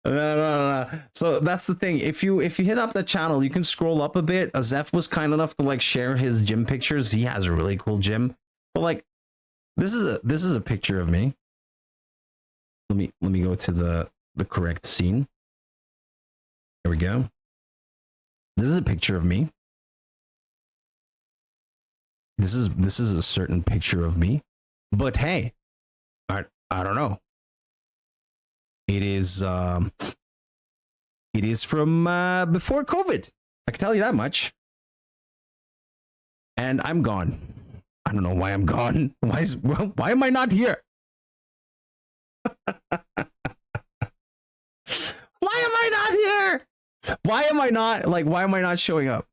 No. So that's the thing. If you hit up the channel, you can scroll up a bit. Azef was kind enough to like share his gym pictures. He has a really cool gym. But like, this is a picture of me. Let me go to the correct scene. There we go. This is a picture of me. This is a certain picture of me. But hey, I don't know. It is from before COVID. I can tell you that much. And I'm gone. I don't know why I'm gone. Why am I not here? Why am I not here? Why am I not showing up?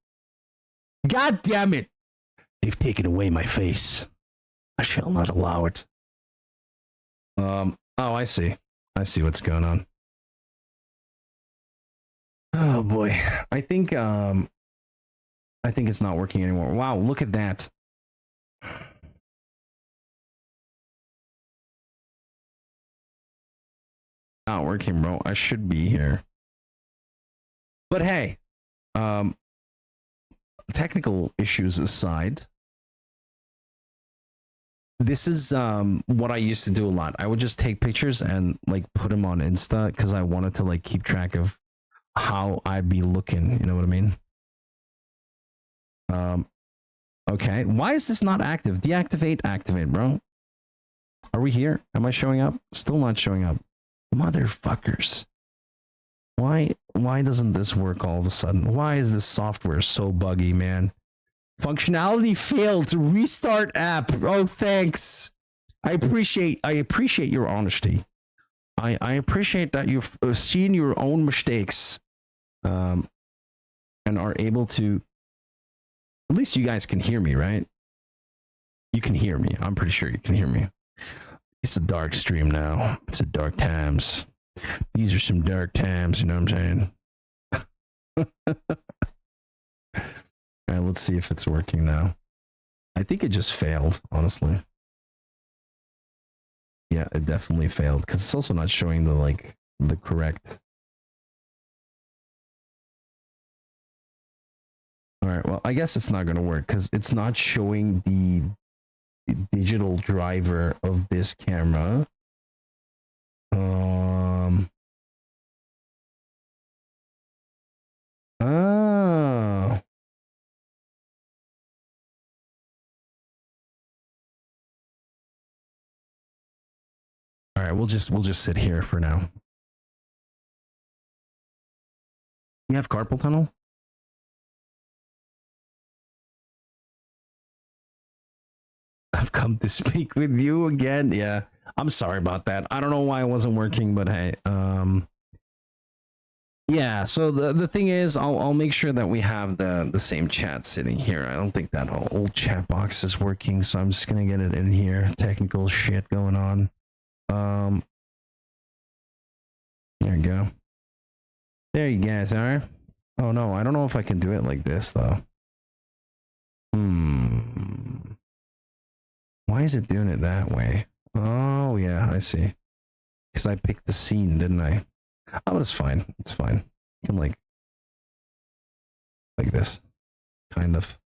God damn it. They've taken away my face. I shall not allow it. Oh, I see what's going on. Oh boy. I think it's not working anymore. Wow, look at that. Not working, bro. I should be here. But hey, technical issues aside, this is what I used to do a lot. I would just take pictures and like put them on Insta because I wanted to like keep track of how I'd be looking. You know what I mean? Okay. Why is this not active? Deactivate, activate, bro. Are we here? Am I showing up? Still not showing up. Motherfuckers. Why doesn't this work all of a sudden? Why is this software so buggy, man? Functionality failed to restart app. Oh, thanks. I appreciate your honesty. I appreciate that you've seen your own mistakes, and are able to. At least you guys can hear me, right? You can hear me. I'm pretty sure you can hear me. It's a dark stream now. It's a dark times. These are some dark times. You know what I'm saying? All right, let's see if it's working now. I think it just failed, honestly. Yeah, it definitely failed because it's also not showing the correct. All right, well, I guess it's not going to work because it's not showing the digital driver of this camera. Oh. All right, we'll just sit here for now. You have carpal tunnel? I've come to speak with you again. Yeah, I'm sorry about that. I don't know why it wasn't working, but hey, yeah. So the thing is, I'll make sure that we have the same chat sitting here. I don't think that old chat box is working, so I'm just gonna get it in here. Technical shit going on. There you go. There you guys are. Oh no, I don't know if I can do it like this though. Why is it doing it that way? Oh yeah, I see. Because I picked the scene, didn't I? Oh, it's fine. It's fine. You can like this, kind of.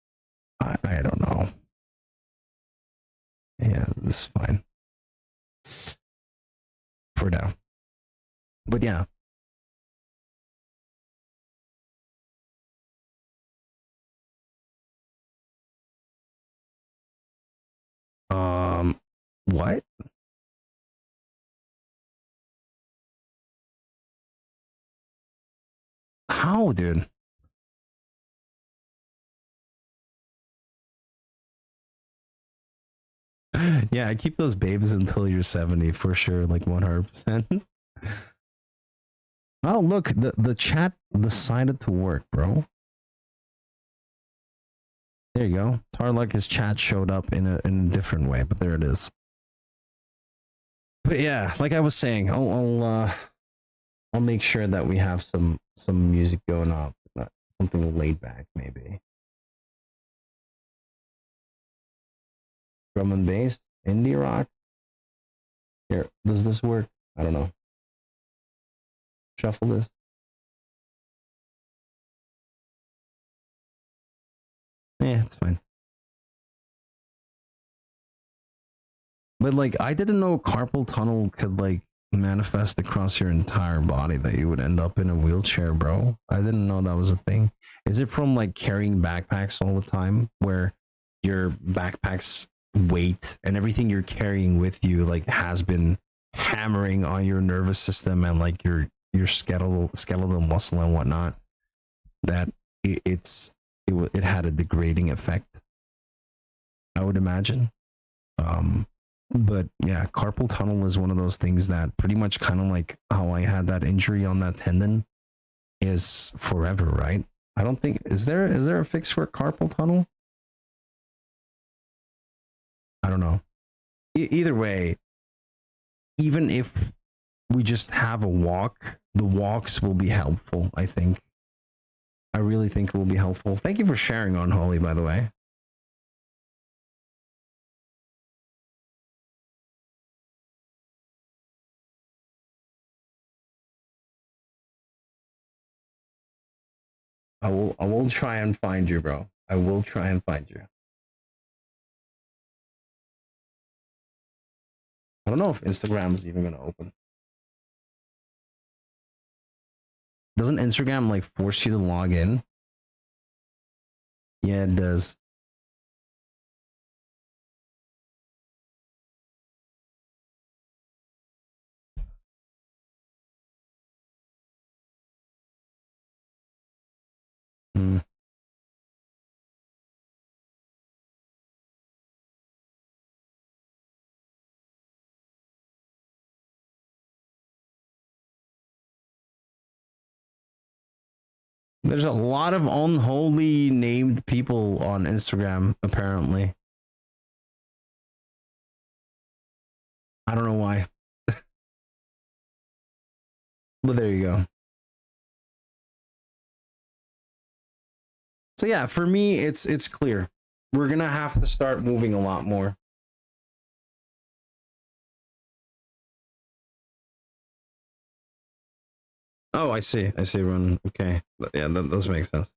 I don't know. Yeah, this is fine for now. But yeah. What? How, dude? Yeah, I keep those babes until you're 70 for sure, like 100%. Oh, look, the chat decided to work, bro. There you go. Tarluck, his chat showed up in a different way, but there it is. But yeah, like I was saying, I'll make sure that we have some music going on, something laid back, maybe. Drum and bass, indie rock. Here, does this work? I don't know. Shuffle this. Yeah, it's fine. But like, I didn't know carpal tunnel could like manifest across your entire body, that you would end up in a wheelchair, bro. I didn't know that was a thing. Is it from like carrying backpacks all the time, where your backpack's weight and everything you're carrying with you like has been hammering on your nervous system and like your skeletal muscle and whatnot, that it had a degrading effect, I would imagine. But yeah, carpal tunnel is one of those things that pretty much kind of like how I had that injury on that tendon is forever, right? I don't think is there a fix for carpal tunnel? I don't know. Either way, even if we just have a walk, the walks will be helpful, I think. I really think it will be helpful. Thank you for sharing on Holly, by the way. I will try and find you, bro. I will try and find you. I don't know if Instagram is even going to open. Doesn't Instagram like force you to log in? Yeah, it does. Mm. There's a lot of unholy named people on Instagram, apparently. I don't know why. But there you go. So yeah, for me, it's clear. We're gonna have to start moving a lot more. Oh, I see. I see. Run. Okay. Yeah, that does make sense.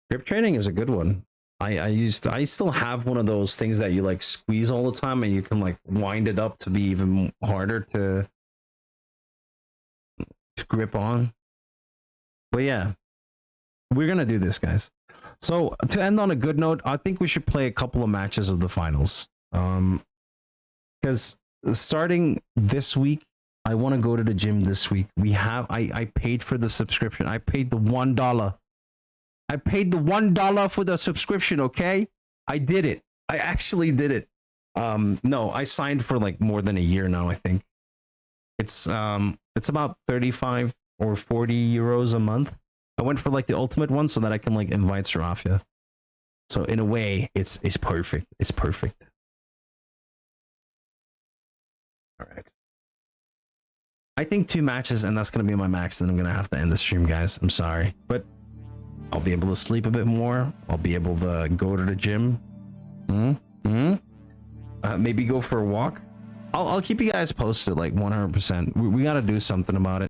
Grip training is a good one. I still have one of those things that you like squeeze all the time and you can like wind it up to be even harder to grip on. But yeah, we're gonna do this, guys. So to end on a good note, I think we should play a couple of matches of the finals. Because starting this week, I want to go to the gym this week. I paid for the subscription. I paid the $1. I paid the $1 for the subscription, okay? I did it. I actually did it. No, I signed for like more than a year now, I think. It's about 35 or 40 euros a month. I went for like the ultimate one so that I can like invite Serafia. So in a way, it's perfect. It's perfect. All right. I think 2 matches and that's going to be my max. Then I'm going to have to end the stream, guys. I'm sorry, but I'll be able to sleep a bit more. I'll be able to go to the gym. Maybe go for a walk. I'll keep you guys posted like 100%. We got to do something about it.